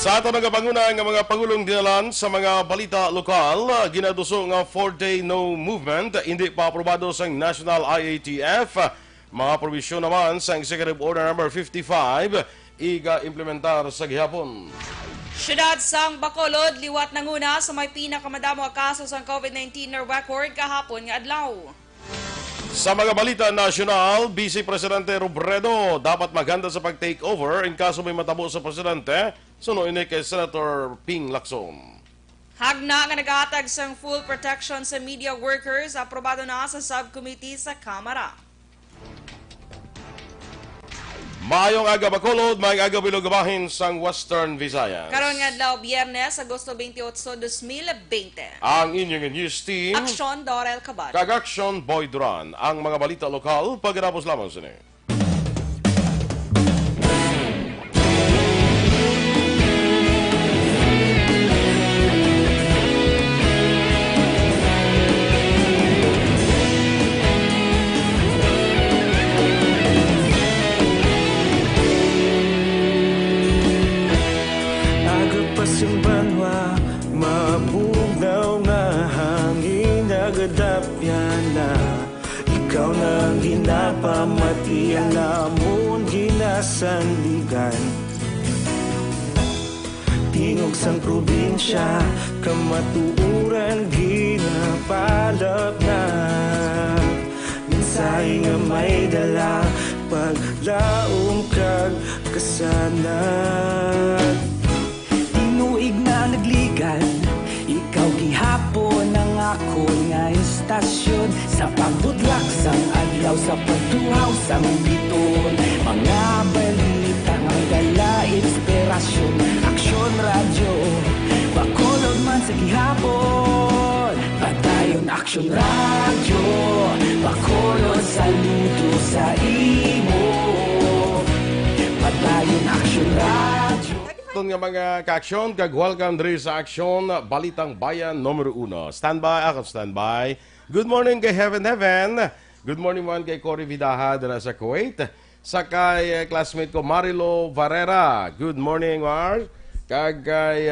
Sa ato nagapanguna nga mga pangulong dinalan sa mga balita lokal, ginaduso nga 4-day no movement, hindi pa aprobado sa National IATF. Mga probisyon naman sa Executive Order No. 55, iga-implementar sa gihapon. Syudad sang Bacolod, liwat nanguna sa may pinakamadamo ang kaso sa COVID-19 na record kahapon nga adlaw. Sa mga balita nasyonal, Vice Presidente Robredo dapat maghanda sa pag-take over in kaso may matabo sa presidente, suno ini kay Senator Ping Lacson. Hagna nga nagahatag sang full protection sa media workers, aprobado na sa subcommittee sa Kamara. Maayong aga Bacolod, maayong aga Bilogabahin sang Western Visayas. Karon nga adlaw Biyernes, Agosto 28, 2020. Ang inyong news team, Aksyon, Dorel, Cabatu. Aksyon, Duran. Ang mga balita lokal, pagkatapos lamang sini. Mapugnaw nga hangin nagadapyan na ikaw nang ginapamati ang namon ginasandigan. Tingog sang probinsya kamatuuran ginapalap na minsay nga may dala paglaong kag kasanad. Tinuig na nagligan, ikaw gihapon ang ako nga istasyon sa pagbudlak sang adlaw sa pagtuhaw sang biton. Mga balita ang dala inspirasyon, Aksyon radyo, Bacolod man sa gihapon. Patayon Aksyon radyo, Bacolod saludo sa imo. Patayon Aksyon radyo. Ito nga mga ka-aksyon, kag-welcome diri sa Aksyon, Balitang Bayan, Numero 1. Standby, ako standby. Good morning kay Heaven. Good morning man kay Cory Vidaha dala sa Kuwait. Sa kay classmate ko Marilo Varera. Good morning, Mar. Kag kay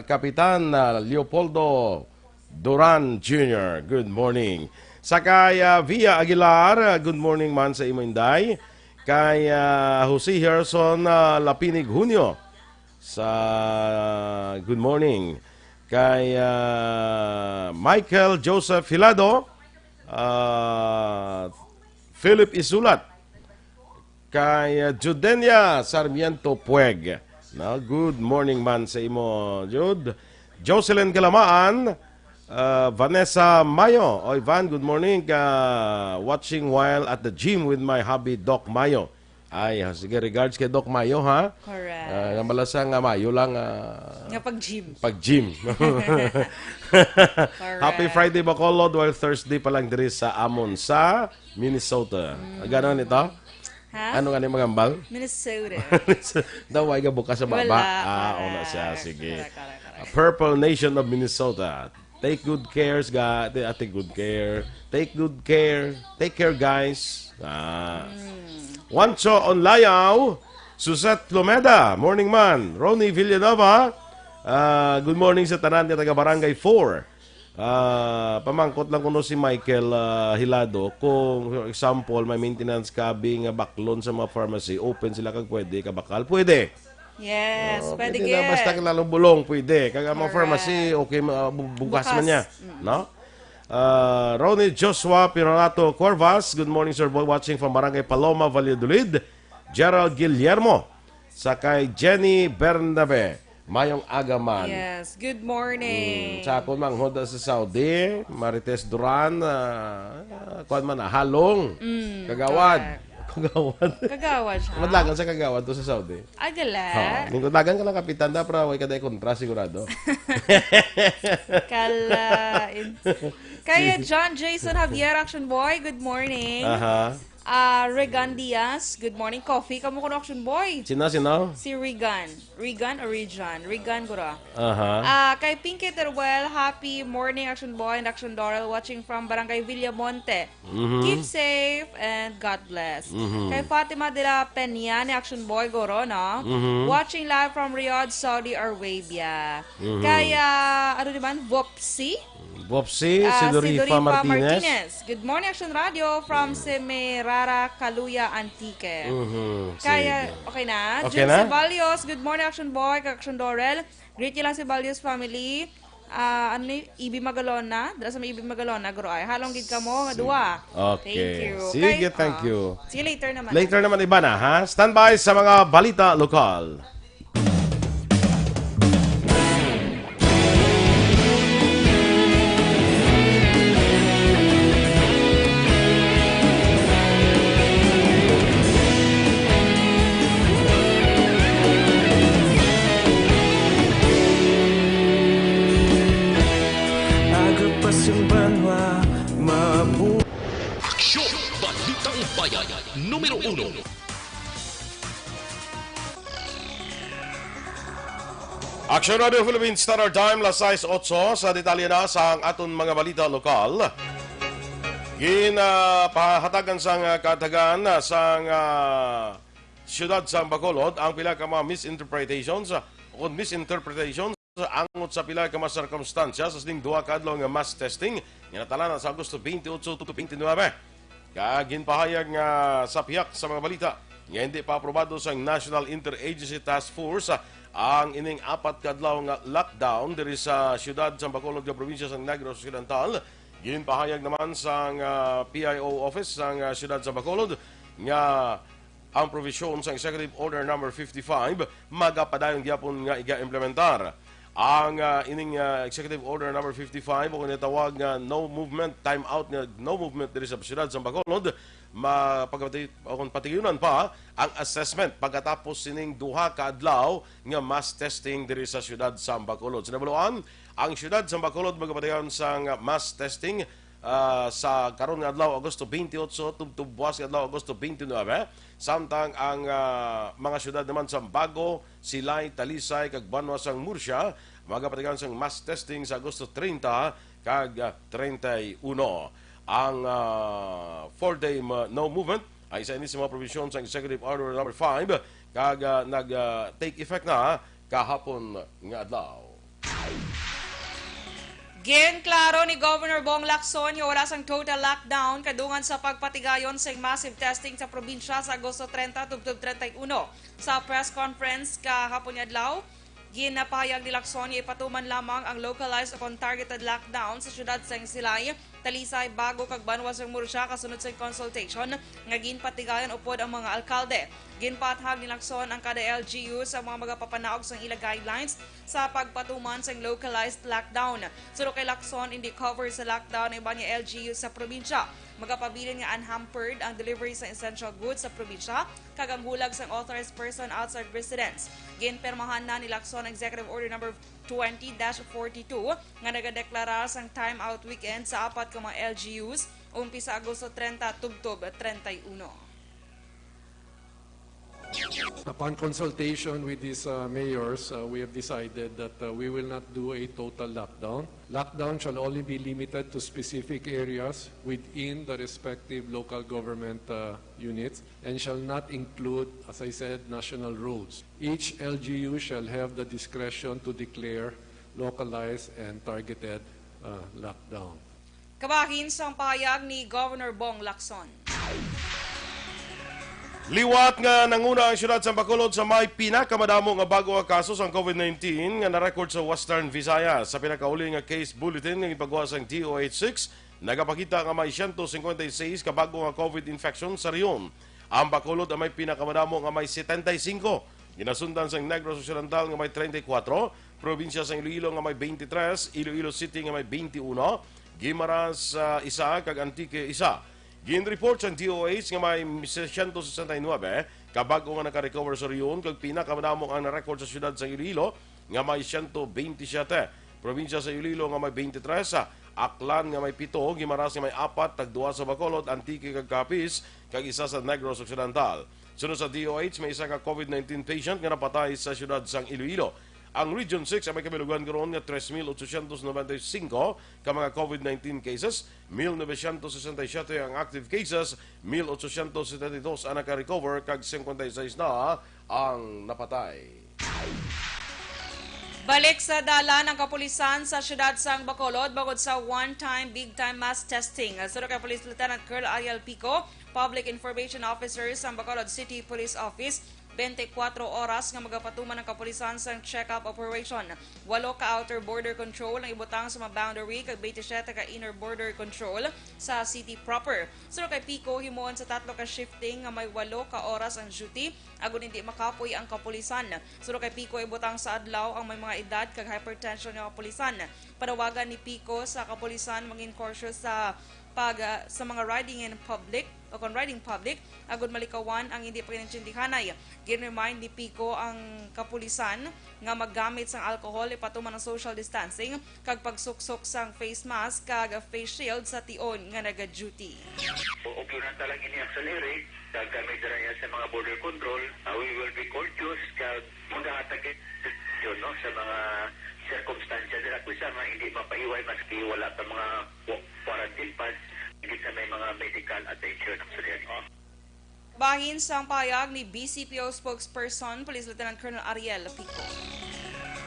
Kapitan Leopoldo Duran Jr. Good morning. Sa kay Via Aguilar, good morning man sa imo inday. Kay Jose Harrison Lapinig Junio. Sa good morning kay Michael Joseph Hilado, Philip Isulat, kay Judenia Sarmiento Pueg. Good morning man sa imo, Jude. Jocelyn Kalamaan, Vanessa Mayo. Oy Van, good morning. Watching while at the gym with my hubby Doc Mayo. Ay, sige, regards kay Doc Mayo, ha? Correct. Malasang Mayo lang. Nga pag-gym. Pag-gym. Happy Friday, Bacolod, while Thursday pa lang diri sa Amon, sa Minnesota. Gano'n ito? Ha? Ano nga ni magambal? Minnesota. Daw, ay ka bukas sa baba. Wala. Una siya, sige. Correct. Purple Nation of Minnesota. Take good care, take good care. Take good care. Take care, guys. Wancho Onlayaw, Suzette Lomeda, morning man. Ronnie Villanova, good morning sa tanan nga taga Barangay 4. Pamangkot lang kuno si Michael Hilado kung for example may maintenance cabin nga baklon sa mga pharmacy, open sila kag pwede kabakal, pwede. Yes, pwede na basta lalong bulong, pwede. Kag mga pharmacy, okay, bukas man niya. No? Ronnie Joshua Pinorato Corvas, good morning sir boy, watching from Barangay Paloma, Valladolid. Gerald Guillermo, sa kay Jenny Bernabe, mayong agaman. Yes, good morning. Sa ako mang hoda sa Saudi, Marites Duran, kuan man halong, kagawad. Kagawad siya. Madlagan sa kagawad to sa Saudi. Agala. Ningkudlagan ka lang kapitan da, pero way kaday kontra sigurado. Kaya John Jason Javier, Action Boy, good morning. Regan Diaz, good morning, coffee. Kamu ko Action Boy. Sina? Si Regan. Regan or Regan? Regan ko ra. Aha. Kay Pinky Teruel, happy morning, Action Boy and Action Dorel, watching from Barangay Villamonte. Keep safe and God bless. Kay Fatima de la Peña ni Action Boy Goro, no? Watching live from Riyadh, Saudi Arabia. Kaya, ano naman, Vopsi? Bopsi, si Dorifa Martinez. Good morning, Action Radio from Semirara, Caluya, Antique. Sige. Kaya, okay na? Okay Jim na? Ceballos, good morning, Action Boy, Action Dorel. Greet nyo lang Ceballos family. Ano ni, Ibi Magalona. Dala sa may Ibi Magalona, guro ay. Halong gid ka mo, nga duwa. Okay. Thank you. Sige, thank you. See you later naman. Later naman iba na, ha? Standby sa mga balita lokal. Agapasang banwa, mabu. Aksyon! Balitang Bayan, numero 1. Action Radio Philippines Standard Time, las 6:08 sa detalye na sa aton mga balita lokal. Ginapahatagan sang katagan sang siyudad sa Bacolod ang pila ka mga misinterpretations angot sa pila ka mga circumstansya sa sining duha ka adlaw nga mass testing nga natala na sa Agosto 28 to 29. Ginpahayag nga sa piyak sa mga balita nga hindi pa aprobado sa National Interagency Task Force ang ining apat ka adlaw nga lockdown diri sa siyudad sa Bacolod nga probinsya sa Negros Occidental. Ginpahayag naman sa PIO office sa siyudad sa Bacolod nga ang provision sa Executive Order number 55 magapadayon gyapon nga iga-implementar. Ang ining Executive Order number 55 o kinatawag nga no movement, time out nga no movement diri sa siyudad sa Bacolod, patiguyunan pa ang assessment pagkatapos sining duha ka adlaw nga mass testing diri sa siyudad sa Bacolod. Sinabaluan, ang siyudad sa Bacolod magapadayon sa mass testing sa karon nga adlaw Agosto 28 tubtub buwas nga adlaw Agosto 29, samtang ang mga syudad naman sa Bago, Silay, Talisay kag Banwa sang Murcia magapatigan sang mass testing sa Agosto 30 kag 31. Ang 4-day no movement ay isa ini sa mga provision sa Executive Order number 5 kag nag-take effect na kahapon nga adlaw. Klaro ni Governor Bong Lacson nga wala sang total lockdown kadungan sa pagpatigayon sa massive testing sa probinsya sa Agosto 30 tubtob 31. Sa press conference kahapon nga adlaw, ginapahayag ni Lacson nga ipatuman lamang ang localized o targeted lockdown sa syudad sa Silay, Talisay, Bago kag Banwa sa Murcia kasunod sa consultation nga ginpatigayon upod ang mga alkalde. Ginpathag ni Lacson ang kada LGU sa mga magapapanaog sa ila guidelines sa pagpatuman sa localized lockdown. Suro kay Lacson, hindi cover sa lockdown ng iba niya LGU sa probinsya. Magapabilin nga unhampered ang delivery sa essential goods sa probinsya kag ang bulag sa authorized person outside residence. Ginpermahan na ni Lacson Executive Order number 20-42 nga nagadeklara sang time out weekend sa apat ka mga LGUs umpisa Agosto 30 tubtob 31. Upon consultation with these mayors, we have decided that we will not do a total lockdown. Lockdown shall only be limited to specific areas within the respective local government units and shall not include, as I said, national roads. Each LGU shall have the discretion to declare localized and targeted lockdown. Kabahin sa pahayag ni Governor Bong Lacson. Liwat nga nanguna ang siyudad sa Bacolod sa may pinakamadamo nga bago nga kaso sa COVID-19 nga na-record sa Western Visayas. Sa pinakauli nga case bulletin nga ipagawa sa DOH6, nagapakita nga may 156 ka bago nga COVID infection sa riyon. Ang Bacolod ang may pinakamadamo nga may 75. Ginasundan sa Negros Occidental nga may 34, probinsya sa Iloilo nga may 23, Iloilo City nga may 21, Guimaras isa kag Antique isa. Gin-report sa DOH nga may 169 kabago nga naka-recover sa riyon kag pinakamadamo ang na-record sa siyudad sa Iloilo nga may 127. Probinsya sa Iloilo nga may 23, Aklan nga may 7, Gimaras nga may 4, tagduwa sa Bacolod, Antique kag Capiz, kag isa sa Negros Occidental. Sunod sa DOH, may isa ka COVID-19 patient nga napatay sa siyudad sang Iloilo. Ang Region 6 ay may kabilugan karon nga 3,895 ka mga COVID-19 cases, 1,967 ang active cases, 1,872 ang naka-recover, kag 56 na ang napatay. Balik sa dala ng kapulisan sa siyudad sang Bacolod bangod sa one-time, big-time mass testing. Sunod kay Police Lieutenant Colonel Ariel Pico, Public Information Officer sa Bacolod City Police Office, 24 oras nga magapatuman ng kapulisan sa check-up operation. 8 ka outer border control ang ibutang sa mga boundary kag 27 ka inner border control sa city proper. Sunod kay Pico, himuon sa 3 ka shifting nga may 8 ka oras ang duty agon hindi makapoy ang kapulisan. Sunod kay Pico, ibutang sa adlaw ang may mga edad kag hypertension nga kapulisan. Panawagan ni Pico sa kapulisan mangin cautious sa sa mga riding in public o kung riding public, agud malikawan ang hindi pagkinintindihanay. Gin-remind ni Pico ang kapulisan nga maggamit sang alcohol ipatuman ng social distancing kag pagsuksok sang face mask kag face shield sa tion nga naga-duty. Okay na talaga ini-accelerate kag kami dira sa mga border control. We will be courteous kag maghatagit yun no sa mga circumstansya dira kusa nga hindi mapaiway maski wala pa mga quarantine pass, hindi sa may mga medical attention actually. Bahin sa payag ni BCPO spokesperson Police Lieutenant Colonel Ariel Pico.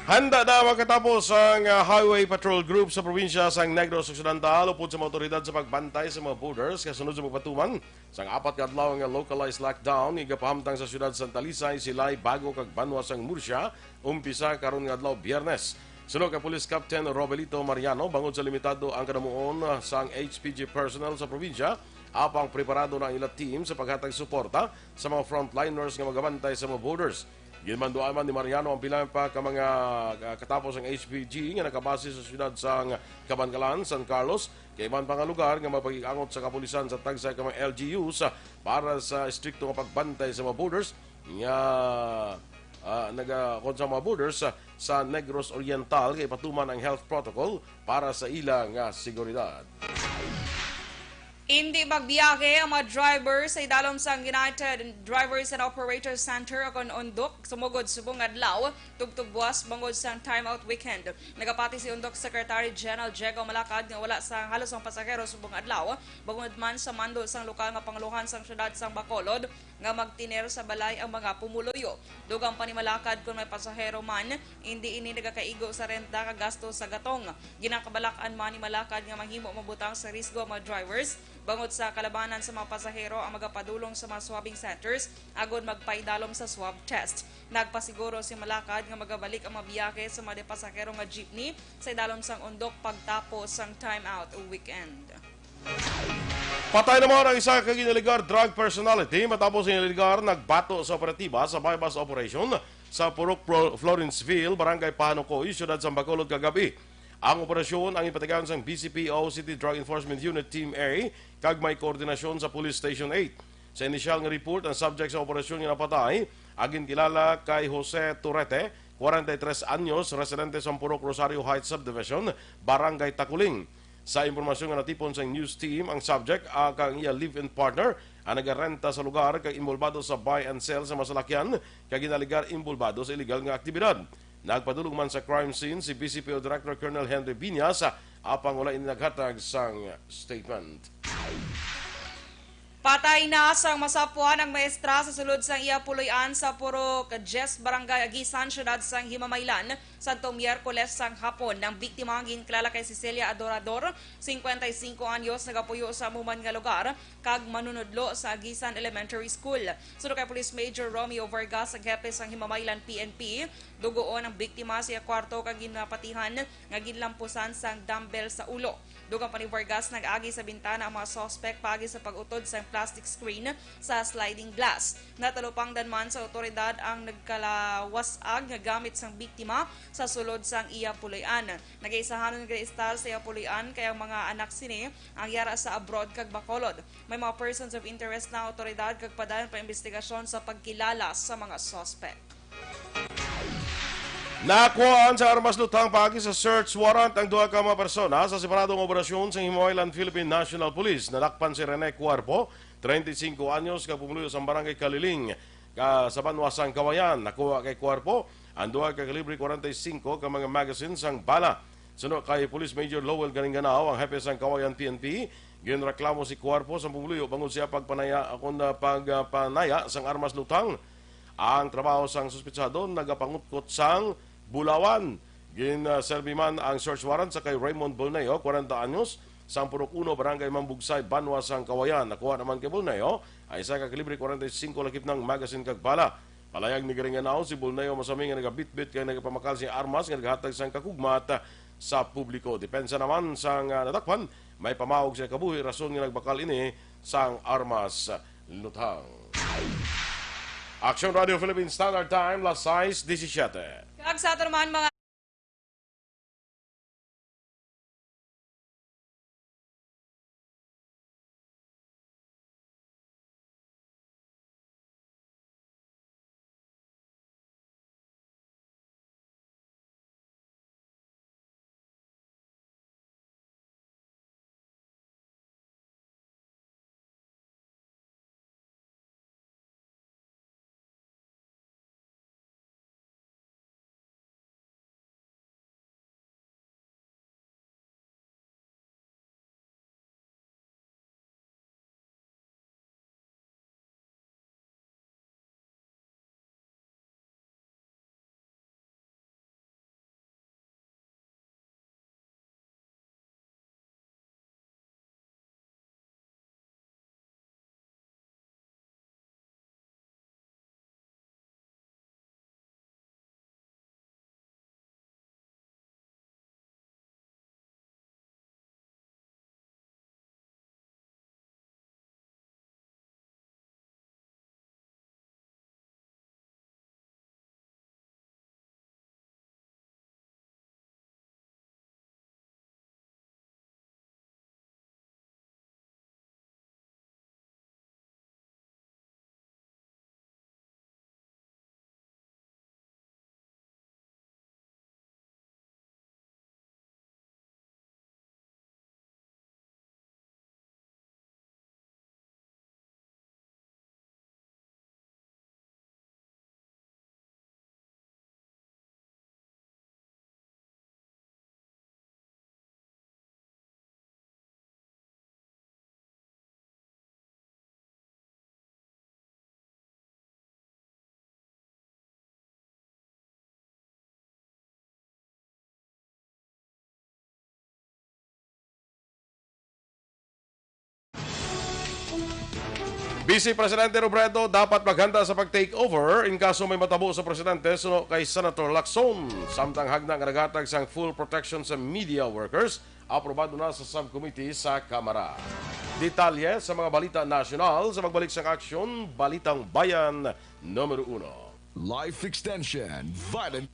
Handa na makatapos ang Highway Patrol Group sa probinsya sang Negros Occidental upod sa mga otoridad sa pagbantay sa mga borders kasunod sa pagpatuman sang 4 ka adlaw nga localized lockdown igapahamtang sa siyudad Santa Lisay, Silay, Bago kag Banwa sang Murcia umpisa karon nga adlaw Biyernes. Sunod kay Police Captain Robelito Mariano, bangod sa limitado ang kanamuon sang HPG personnel sa probinsya, apang preparado na ang ilang team sa paghatag suporta sa mga frontliners nga magabantay sa mga borders. Ginmanduan man ni Mariano ang pilang pa ka mga katapos ang HPG nga nakabase sa siyudad sang Cabancalan, San Carlos, kay man pa nga lugar nga mapag-iangot sa kapulisan sa tagsay ka mga LGUs para sa strikto nga pagbantay sa mga borders nga nagakon sa mga borders sa Negros Oriental kay patuman ang health protocol para sa ilang seguridad. Hindi magbiyahe ang mga drivers sa idalom sang United Drivers and Operators Center akon Undok sumugod subong adlaw tugtog buwas bangod sang timeout weekend. Nagapati si Undok Secretary General Diego Malacad nga wala sa halos ang pasahero subong adlaw bangod man sa mando sang lokal nga panguluhan sang syudad sang Bacolod nga magtiner sa balay ang mga pumuluyo. Dugang pa ni Malacad kung may pasahero man, hindi ini nagakaigo sa renta kag gasto sa gatong. Ginakabalakan man ni Malacad nga mahimo mabutang sa risgo ang mga drivers bangod sa kalabanan sa mga pasahero ang magapadulong sa mga swabbing centers agod magpaidalom sa swab test. Nagpasiguro si Malacad nga magabalik ang mga biyahe sa mga pasahero nga jeepney sa idalom sang Undok pagtapos sang timeout o weekend. Patay naman ang isa ka giniligar drug personality matapos giniligar nagbato sa operatiba sa bypass operation sa Purok Florenceville, Barangay Pahanukoy, siyudad sa Bacolod kagabi. Ang operasyon ang ipatigayon sa BCPO City Drug Enforcement Unit Team A kag may koordinasyon sa Police Station 8. Sa inisyal nga report, ang subject sa operasyon nga napatay agin kilala kay Jose Turete, 43 anyos, residente sa Purok Rosario Heights Subdivision, Barangay Takuling. Sa impormasyon nga natipon sa news team, ang subject kang iya live-in partner ang nagarenta sa lugar kag involvado sa buy and sell sa masalakyan kag ginaligar involvado sa illegal nga aktibidad. Nagpadulong man sa crime scene si BCPO Director Colonel Henry Biñas apang wala inaghatag sang statement. Patay na sang masapwan ang maestra sa sulod sang iya puloy-an sa Purok Jes Barangay Agisan, syudad sang Himamaylan, Santong Miyerkules sang hapon. Ng biktima ang ginklala kay Cecilia Adorador, 55 anyos, nagapuyo sa muman nga lugar, kag manunudlo sa Agisan Elementary School. Sunod kay Police Major Romeo Vargas, ang hepe sang Himamaylan PNP, dugoon ang biktima siya kwarto kag ginapatihan nga ginlampusan sang dumbbell sa ulo. Dugang pa ni Vargas nag-agi sa bintana ang mga suspect pagi sa pag-utod sa plastic screen sa sliding glass. Natalupang danman sa otoridad ang nagkalawasag nga gamit sang biktima sa sulod sang iya puloy-an. Nag-iisahanon nga istal sa iya puloy-an kaya ang mga anak sini ang yara sa abroad kag Bacolod. May mga persons of interest na otoridad kag padayon pa investigasyon sa pagkilala sa mga suspect. Nakuhaan sa armas lutang pagi sa search warrant ang duha ka mga persona sa separadong operasyon sa Himoylan Philippine National Police. Nadakpan si Rene Cuerpo, 35 anyos, kapumuluyo sa barangay Kaliling, sa Banwasang Kawayan. Nakuha kay Cuerpo ang duha ka kalibre 45 ka mga magazines ang bala. Sunod kay Police Major Lowell Garinganao, ang hepe sang Kawayan PNP. Ginreklamo si Cuerpo sa pumuluyo bangod siya pagpanaya sang armas lutang. Ang trabaho sang suspetsado nagapangutkot sang Bulawan. Ginserbi man ang search warrant sa kay Raymond Bulneo, 40 anyos, sang Purok 1, Barangay Mambugsay, Banwa sang Kawayan. Nakuha naman kay Bulneo ay isa ka kalibre 45 lakip ng magazine kag bala. Palayag ni Garinganao si Bulneo masaming nga nagabitbit kay nagapamakal si armas nga naghatag sang kakugmat sa publiko. Depensa naman sang nadakpan, may pamawag siya kabuhi rason nga nagbakal ini sang armas lutang. Aksyon Radio Philippine Standard Time, las 6:17. Kag sa ato naman mga Vice Presidente Robredo dapat maghanda sa pag-take over in kaso may matabo sa presidente suno kay Senator Lacson. Samtang hagnang naghatag sang full protection sa media workers, aprobado na sa subcommittee sa Kamara. Detalye sa mga balita nasyonal sa magbalik sang aksyon, Balitang Bayan, Numero 1. Life extension, violent.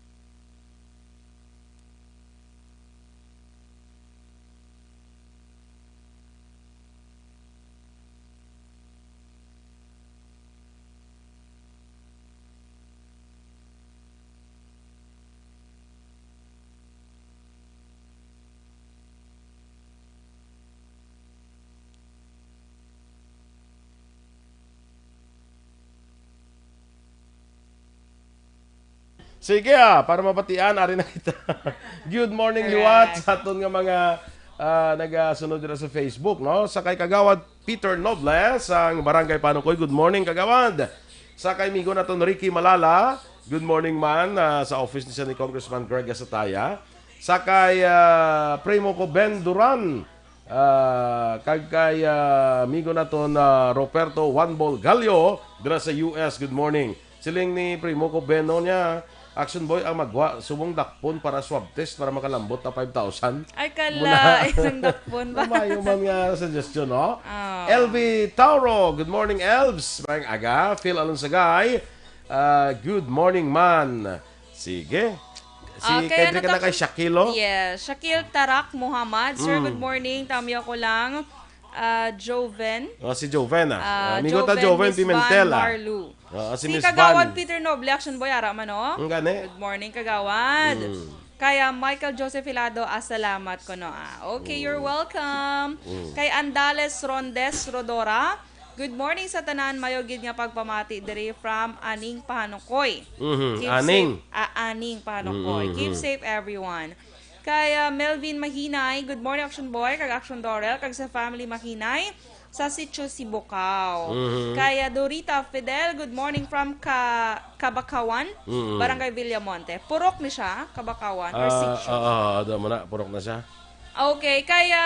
Sige para mapatian, ari na kita. Good morning, liwat sa aton nga mga nagasunod dira sa Facebook, no? Sa kay Kagawad Peter Nobles, ang Barangay Panukoy. Good morning, Kagawad. Sa kay migo naton Ricky Malala, good morning man, sa office ni Congressman Greg Asataya. Sa kay primo ko Ben Duran, kag kay migo naton Roberto Juanbol Gallo dira sa US. Good morning. Siling ni primo ko Beno niya, Action Boy ang magwa subong dakpon para swab test para makalambot na 5,000. ay kala, isang dakpon ba? Mayo man nga suggestion, no? LV Tauro, good morning, Elves. Mayang aga, Phil Alonsagay, good morning, man. Sige. Kaya ka na kay Shakilo? Yes, Shakil Tarak Muhammad. Sir, good morning. Tamiya ko lang. Joven. Si Joven amigo ta Joven, Joven Miss Pimentel Van Marlu. si Si Miss Kagawad Van. Peter Noble, Action Boy, ara man, no? Ang gani. Good morning, Kagawad. Kaya Michael Joseph Hilado, salamat ko, no? Okay, you're welcome. Kay Andales Rondes Rodora, good morning sa tanan, mayogid nga pagpamati diri from Aning Pahanukoy. Keep Aning. safe, Aning Pahanukoy. Keep safe, everyone. Kay Melvin Mahinay, good morning, Action Boy, kag Action Dorel, kag sa family Mahinay, sa sitio Sibocao. Kaya Dorita Fidel, good morning from Cabakawan, Barangay Villamonte. Purok ni siya, Cabakawan, or sitio. Mo na, purok na siya. Okay, kaya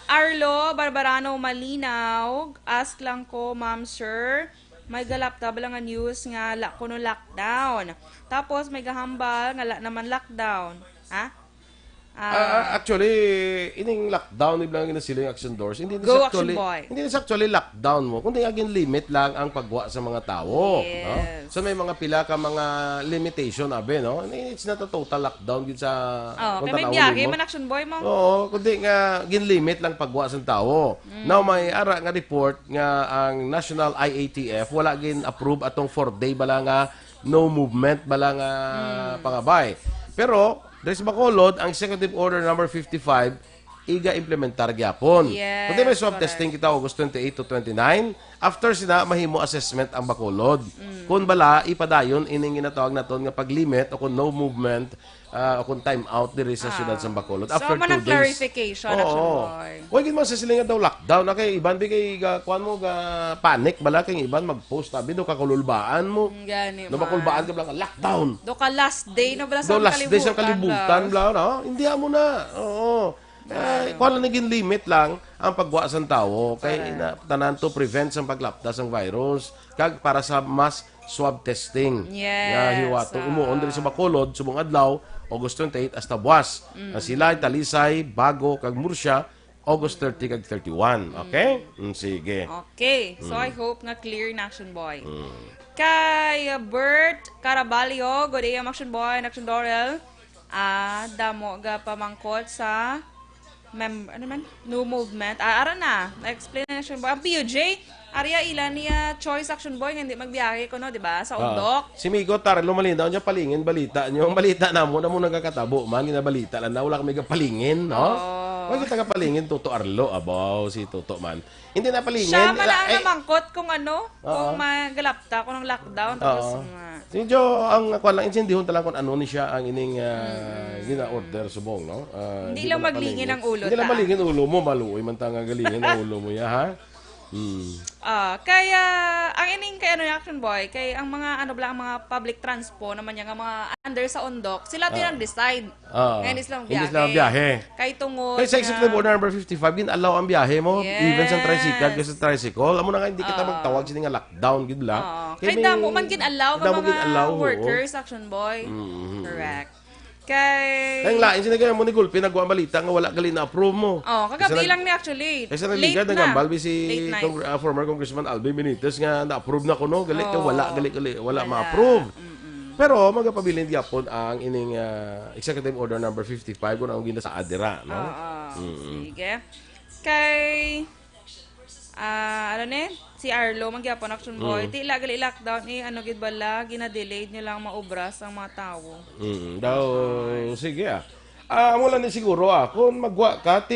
Arlo Barbarano Malinaw, ask lang ko, ma'am sir, may galapta ba lang nga news nga kuno lockdown. Tapos may gahambal nga naman lockdown. Ha? Actually, ining lockdown iblang na sila yung Action Doors. Hindi Go, actually, Action Boy. hindi actually lockdown mo, kundi agin limit lang ang pagwa sa mga tao, Yes. no? So may mga pila ka mga limitation abe, no? It's not a total lockdown gid sa Kaya may biyahe man, Action Boy mo. Oo, kundi nga gin-limit lang pagwa sa tao. Now may ara nga report nga ang National IATF wala gin approve atong 4-day bala nga no movement bala nga pangabay. Pero dahil sa Bacolod, ang Executive Order number 55 iga implementar gyapon. Yes, Kundi may swab correct. testing kita August 28 to 29. After sina mahimo assessment ang Bacolod. Kung bala ipadayon ining ginatawag naton nga paglimit o kung no movement o kung time out diri sa syudad sa Bacolod So, after 2 manang days. clarification, Action Boy. Huwag gid man sa sila nga daw lockdown na kay iban bi kay kuan mo ga panic bala kay iban mag-post tabi do kakululbaan mo. Gani No makulbaan ka bala lockdown. Do ka last day no bala sa Do last day sa kalibutan. kalibutan bla no. Hindi mo na. Oo. Kuan lang naging limit lang ang pagwa sa tao kay tanan to prevent sa paglaptas ng virus kag para sa mass swab testing. Yes. Nga hiwato umuon diri sa Bacolod subong adlaw August 28 hasta buwas. Sila Talisay, Bago kag Murcia August 30 kag 31. Okay? Sige. Okay. So, I hope nga clear na, Action Boy. Kay Bert Caraballo, good day, Action Boy, Action Dorel. Damo ga pamangkot sa no movement. Ara na. Explain na, Action Boy. Ang PUJ, Arya ilan niya choice, Action Boy, nga hindi magbiyahe ko, no, di ba? Sa undok. Si Migo Tar, lumalindaw niya palingin balita niyo. Ang balita na mo nagkakatabo man ginabalita lang na wala kami palingin, no? Wag kita palingin Toto Arlo abaw si Toto man. Hindi na palingin. Siya man ang namangkot kung kung magalapta ko ng lockdown. Tapos, Si Jo, ang kuan lang insindihon talang kung ano ni siya ang ining gina-order subong, no? Hindi lang maglingin ang ulo Hindi lang ta. malingin ulo mo, maluoy man ta nga galingin ang ulo mo ya, ha? Kaya ang ining kay Action Boy, kay ang mga ang mga public transpo naman yung mga under sa undok, sila tinang decide. Ngayon Hindi sila biyahe. Kay tungod Kaya sa Executive Order number 55, gin-allow ang biyahe mo. Yes. Even sa tricycle, kasi sa tricycle. Amo na nga, hindi kita magtawag sila nga lockdown, gid la. Kay damo man kin-allow ka damo mga gin-allow, oo. workers, Action Boy. Correct. Kay... Kaya lain sila mo ni Gulpi, nagwa ang balita nga wala gali na-approve mo. Kagabi lang ni actually. Kasi Late naligad, na. nag-ambal si Late night. former Congressman Alvin Benitez nga na-approve na ko, no? Gali, wala ma-approve. Pero magapabilin gyapon ang ining Executive Order number 55 kung ang gina sa Adira, no? Sige. Kay... si Arlo, magyapon, Action Boy. Tila gali lockdown gid bala, gina-delayed nyo lang maubras ang mga tao. Daw, sige amo lang ni siguro kung magwa ka,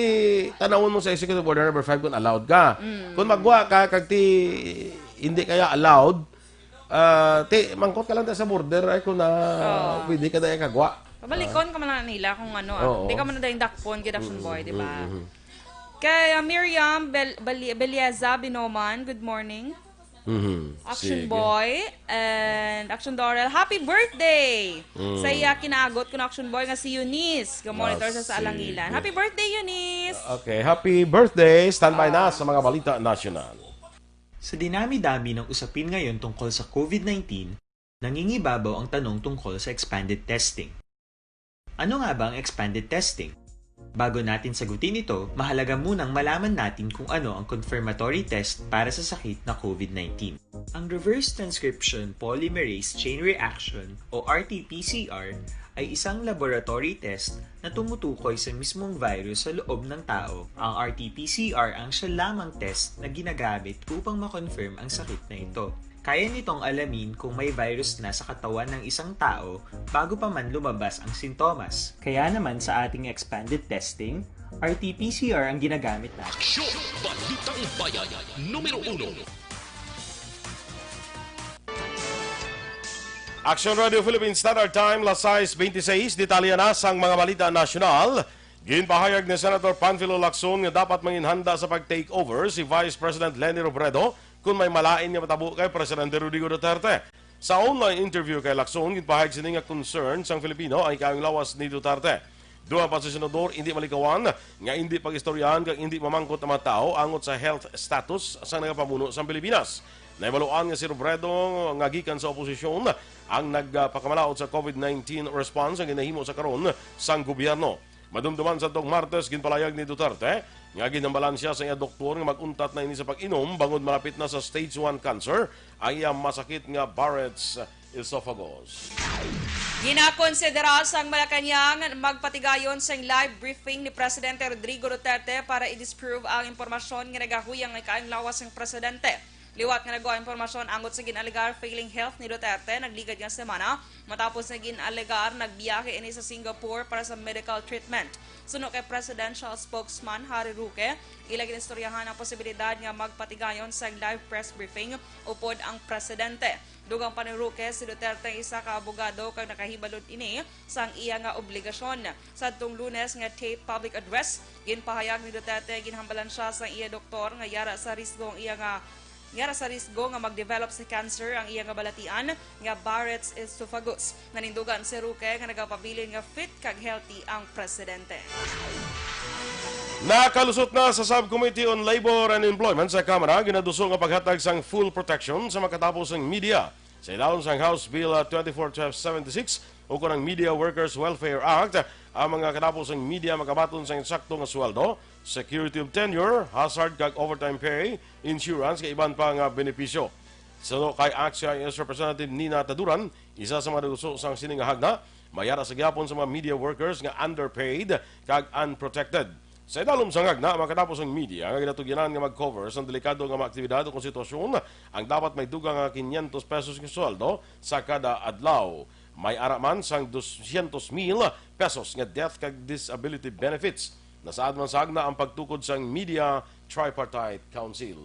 tanawon mo sa Executive Order number 5 kung allowed ka. Kung magwa ka, kag hindi kaya allowed, mangkot ka lang sa border ay kung pwede ka dahil kagwa. Pabalikon ka man lang nila kung Oo. Hindi ka man na dahil dakpon, kid Action Boy, di ba? Kay Miriam Belieza Binoman, good morning. Action Sige. Boy and Action Dorel, happy birthday! Sa iya kinagot ko na Action Boy nga si Eunice, monitor sa Alangilan. Sige. Happy birthday, Eunice! Okay, happy birthday! Standby na sa mga balita national. Sa dinami-dami ng usapin ngayon tungkol sa COVID-19, nangingibabaw ang tanong tungkol sa expanded testing. Ano nga ba ang expanded testing? Bago natin sagutin ito, mahalaga munang malaman natin kung ano ang confirmatory test para sa sakit na COVID-19. Ang reverse transcription polymerase chain reaction o RT-PCR ay isang laboratory test na tumutukoy sa mismong virus sa loob ng tao. Ang RT-PCR ang siya lamang test na ginagamit upang makonfirm ang sakit na ito. Kaya nitong alamin kung may virus na sa katawan ng isang tao bago pa man lumabas ang sintomas. Kaya naman sa ating expanded testing, RT-PCR ang ginagamit natin. Aksyon! Balitang Bayan, numero 1. Aksyon Radio Philippines Standard Time, las 6:26, detalya na sang mga balita nasyonal. Ginpahayag ni Senator Panfilo Lacson nga dapat manginhanda sa pag-takeover si Vice President Leni Robredo kung may malain nga matabo kay Presidente Rodrigo Duterte. Sa online interview kay Lacson, ginpahayag sini nga concern sang Filipino ay kayong lawas ni Duterte. Duha pa sa senador hindi malikawan nga hindi pag-istoryahan kag hindi mamangkot ang mga tao angot sa health status sa nagapamuno sa Pilipinas. Naibaluan nga si Robredo nga gikan sa oposisyon ang nagpakamalaot sa COVID-19 response ang ginahimo sa karon sang gobyerno. Madumduman sa tong Martes ginpalayag ni Duterte nga ginambalan siya sa iya doktor nga maguntat na ini sa pag-inom bangod malapit na sa stage 1 cancer ang iya masakit nga Barrett's esophagus. Ginakonsidera sang Malacanang magpatigayon sa live briefing ni Presidente Rodrigo Duterte para i-disprove ang impormasyon nga nagahuyang nga kaayong lawas ng presidente. Liwat nga nagawa impormasyon angot sa ginaligar failing health ni Duterte nagligad nga semana matapos na ginaligar nagbiyahe ini sa Singapore para sa medical treatment. Suno kay presidential spokesman Harry Roque, ilang ginistoryahan ang posibilidad nga magpatigayon sa live press briefing upod ang presidente. Dugang pa ni Roque, si Duterte isa ka abogado kag nakahibalod ini sang iya nga obligasyon. Sa tung Lunes nga tape public address, ginpahayag ni Duterte ginhambalan siya sa iya doktor nga yara sa risgo nga mag-develop sa cancer ang iya nga balatian nga Barrett's esophagus. Nanindugan si Roque nga nagapabilin nga fit kag healthy ang presidente. Nakalusot na sa Subcommittee on Labor and Employment sa Kamara ginaduso nga paghatag sang full protection sa makatapos ng media. Sa ilawom sang House Bill 24-1276 o kunang Media Workers Welfare Act, ang mga katapos ng media makabaton sa insakto nga sweldo, security of tenure, hazard kag overtime pay, insurance kay iban pa nga benepisyo. So kay Aksyon Representative Nina Duran, isa sa mga naguso sang sining nga hagna, mayara sa gyapon sa mga media workers nga underpaid kag unprotected. Sa idalom sang hagna, makatapos ang media nga ginatugyanan nga mag-cover sa delikado nga mga aktibidad o sitwasyon, ang dapat may dugang nga 500 pesos nga sweldo sa kada adlaw. May araman sang 200,000 pesos nga death kag disability benefits. Nasaad man sa hagna ang pagtukod sang Media Tripartite Council.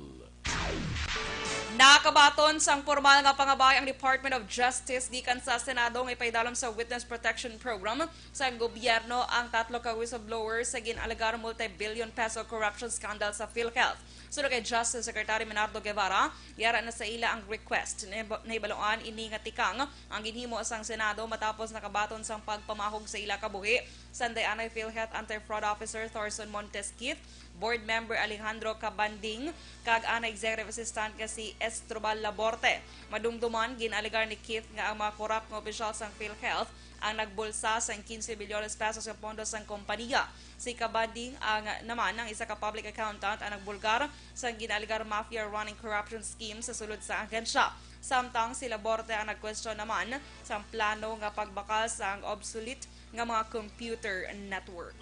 Nakabaton sang formal nga pangabay ang Department of Justice gikan sa Senado nga ipaidalom sa Witness Protection Program sa gobyerno ang tatlo ka whistleblowers sa ginalagar multi-billion peso corruption scandal sa PhilHealth. Sunod kay Justice Secretary Menardo Guevara, yara na sa ila ang request. Naibaluan ini nga tikang ang ginhimo sang Senado matapos nakabaton sang pagpamahog sa ila kabuhi. Sanday anay PhilHealth Anti-Fraud Officer Thorson Montes Keith, Board Member Alejandro Cabanding, kag anay Executive Assistant kasi Estrobal Laborte. Madumduman, ginaligar ni Keith nga ang mga corrupt nga opisyal sang PhilHealth ang nagbulsa sa 15 bilyones pesos sa pondo sang kompanya. Si Cabanding naman ang isa ka public accountant ang nagbulgar sa ginaligar mafia running corruption scheme sa sulod sa agensya. Samtang si Laborte ang nag-question naman sa plano nga pagbakal sa obsolete nga mga computer network.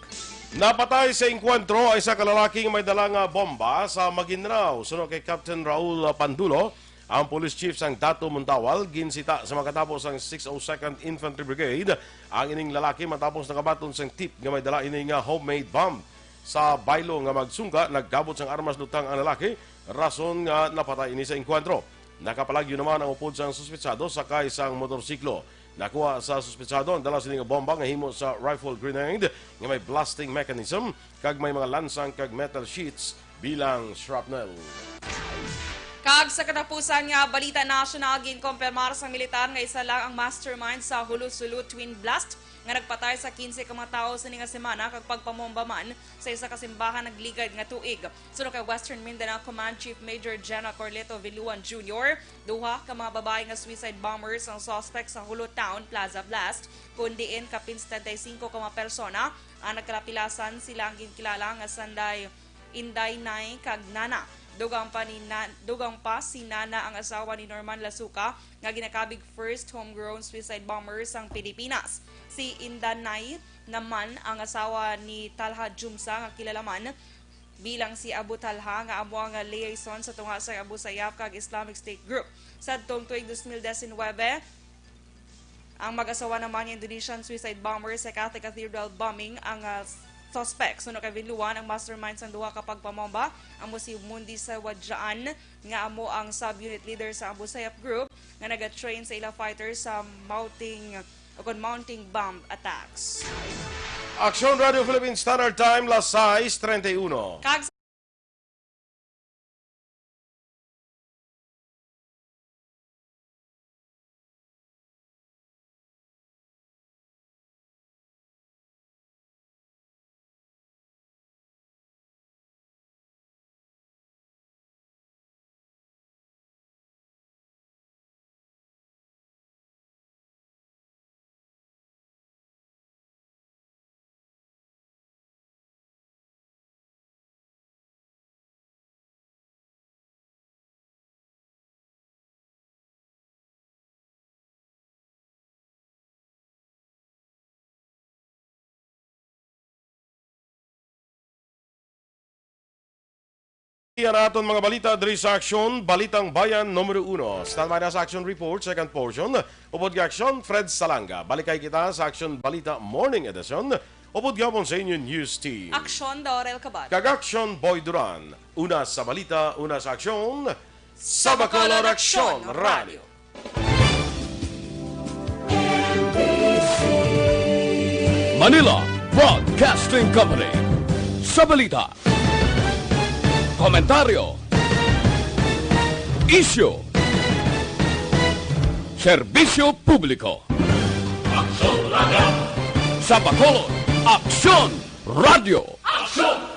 Napatay sa engkwentro ay isa ka lalaking may dalang bomba sa Maguindanao. Sunod kay Captain Raul Pandulo, ang police chief sang Dato Muntawal, ginsita sa makatapos ang 602nd Infantry Brigade ang ining lalaki matapos nakabaton sang tip nga may dala ini nga homemade bomb. Sa baylo nga magsungka, naggabot sang armas lutang ang lalaki, rason nga napatay ini sa engkwentro. Nakapalagyo naman ang upod sang suspetsado sakay sang motorsiklo. Nakuha sa suspetsado ang dala sining bomba nga himo sa rifle grenade nga may blasting mechanism kag may mga lansang kag metal sheets bilang shrapnel. Kag sa katapusan nga balita national ginkompirmar sa militar nga isa lang ang mastermind sa Hulu-Sulu Twin Blast nga nagpatay sa 15 ka mga tawo sa nga semana kag pagpamomba man sa isa ka simbahan nagligad nga tuig. Sunod kay Western Mindanao Command Chief Major General Corleto Villuan Jr., duha ka mga babae nga suicide bombers ang suspect sa Hulu Town Plaza Blast, kundiin kapin 75 ka mga persona ang nagkalapilasan sila ang ginkilala nga sanday Inday Nay kag Nana. Dugang pa si Nana ang asawa ni Norman Lasuca nga ginakabig first homegrown suicide bomber sang Pilipinas. Si Indanay naman ang asawa ni Talha Jumsa nga kilalaman bilang si Abu Talha nga amo nga liaison sa tunga sa Abu Sayyaf kag Islamic State Group. Sa tuig 2019, ang mag-asawa naman ng Indonesian suicide bomber sa Catholic Cathedral bombing ang suspect. Suno kay Vinluan ang mastermind sang duha ka pagpamomba amo si Mundi sa Wadyaan nga amo ang sub-unit leader sa Abu Sayyaf Group nga naga-train sa ila fighters sa mounting bomb attacks. Aksyon Radio Philippines Standard Time, las 6:31. Kag Yan aton mga balita diri sa Aksyon, Balitang Bayan Numero 1. Standby na sa Action Report, second portion. Upod ka Aksyon, Fred Salanga. Balikay kita sa Action Balita Morning Edition. Upod gapon sa inyo News Team. Aksyon, Dorel, Cabatu. Kag-Aksyon, Boy Duran. Una sa balita, una sa Aksyon. Sa Bacolod Aksyon Radio. Manila Broadcasting Company. Sa balita, komentaryo, isyu, serbisyo publiko. Aksyon Radio! Sa Bacolod, Aksyon Radio! Aksyon!